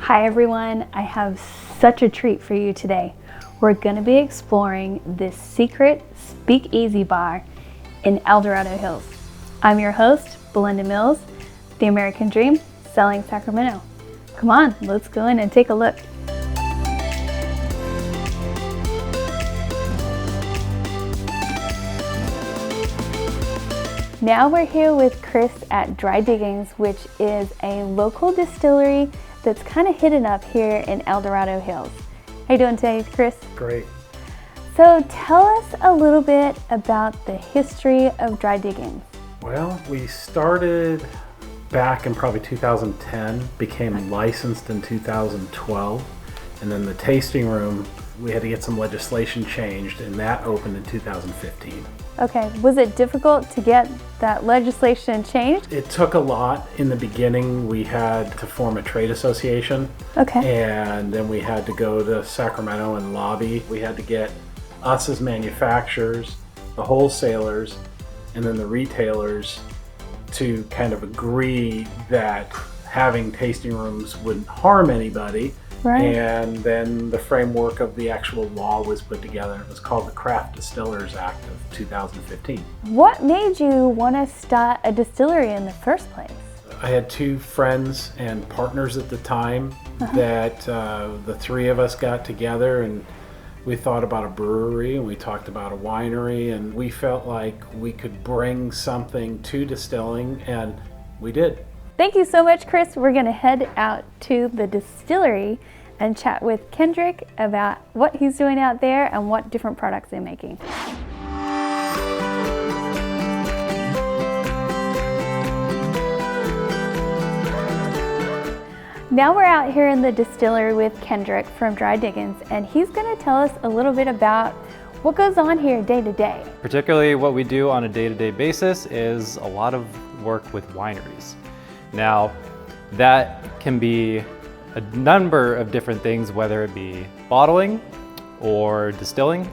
Hi everyone, I have such a treat for you today. We're going to be exploring this secret speakeasy bar in Dorado Hills. I'm your host, Belinda Mills, the American Dream, selling Sacramento. Come on, let's go in and take a look. Now we're here with Cris at Dry Diggings, which is a local distillery that's kind of hidden up here in Dorado Hills. How you doing today, Cris? Great. So tell us a little bit about the history of Dry Diggings. Well, we started back in probably 2010, became licensed in 2012, and then the tasting room, we had to get some legislation changed, and that opened in 2015. Okay, was it difficult to get that legislation changed? It took a lot. In the beginning, we had to form a trade association. Okay. And then we had to go to Sacramento and lobby. We had to get us as manufacturers, the wholesalers, and then the retailers to kind of agree that having tasting rooms wouldn't harm anybody. Right. And then the framework of the actual law was put together. It was called the Craft Distillers Act of 2015. What made you want to start a distillery in the first place? I had two friends and partners at the time that the three of us got together and we thought about a brewery and we talked about a winery, and we felt like we could bring something to distilling, and we did. Thank you so much, Cris. We're going to head out to the distillery and chat with Kenrick about what he's doing out there and what different products they're making. Now we're out here in the distillery with Kenrick from Dry Diggings, and he's going to tell us a little bit about what goes on here day to day. Particularly what we do on a day-to-day basis is a lot of work with wineries. Now, that can be a number of different things, whether it be bottling or distilling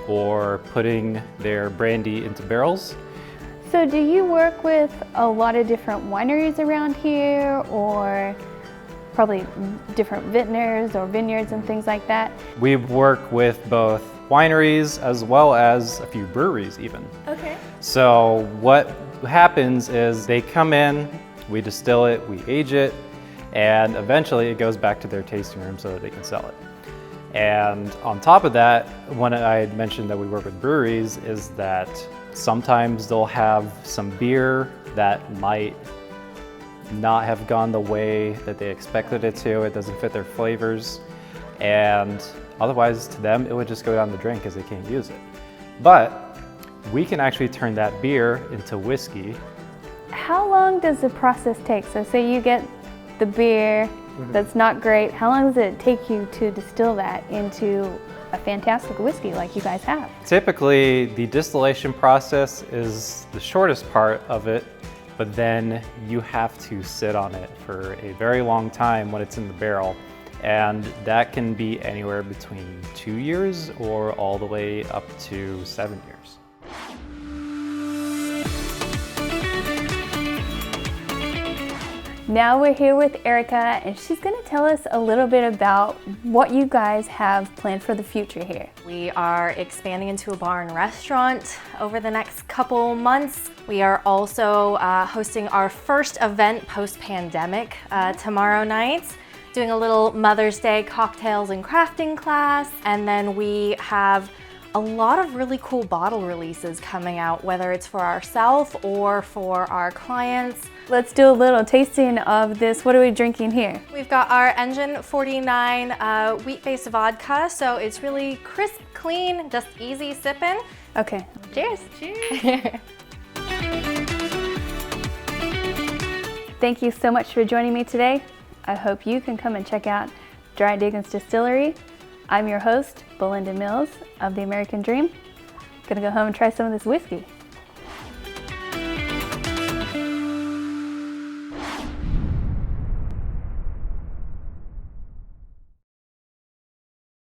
or putting their brandy into barrels. So do you work with a lot of different wineries around here, or probably different vintners or vineyards and things like that? We work with both wineries as well as a few breweries even. Okay. So what happens is they come in, we distill it, we age it, and eventually it goes back to their tasting room so that they can sell it. And on top of that, when I had mentioned that we work with breweries, is that sometimes they'll have some beer that might not have gone the way that they expected it to. It doesn't fit their flavors, and otherwise to them it would just go down the drain because they can't use it. But we can actually turn that beer into whiskey. How long does the process take? So say you get the beer that's not great, how long does it take you to distill that into a fantastic whiskey like you guys have? Typically, the distillation process is the shortest part of it, but then you have to sit on it for a very long time when it's in the barrel. And that can be anywhere between 2 years or all the way up to 7 years. Now we're here with Erica, and she's going to tell us a little bit about what you guys have planned for the future here. We are expanding into a bar and restaurant over the next couple months. We are also hosting our first event post-pandemic tomorrow night, doing a little Mother's Day cocktails and crafting class, and then we have a lot of really cool bottle releases coming out, whether it's for ourselves or for our clients. Let's do a little tasting of this. What are we drinking here? We've got our Engine 49 wheat-based vodka, so it's really crisp, clean, just easy sipping. Okay. Cheers. Cheers. Thank you so much for joining me today. I hope you can come and check out Dry Diggings Distillery. I'm your host, Belinda Mills of the American Dream. Gonna go home and try some of this whiskey.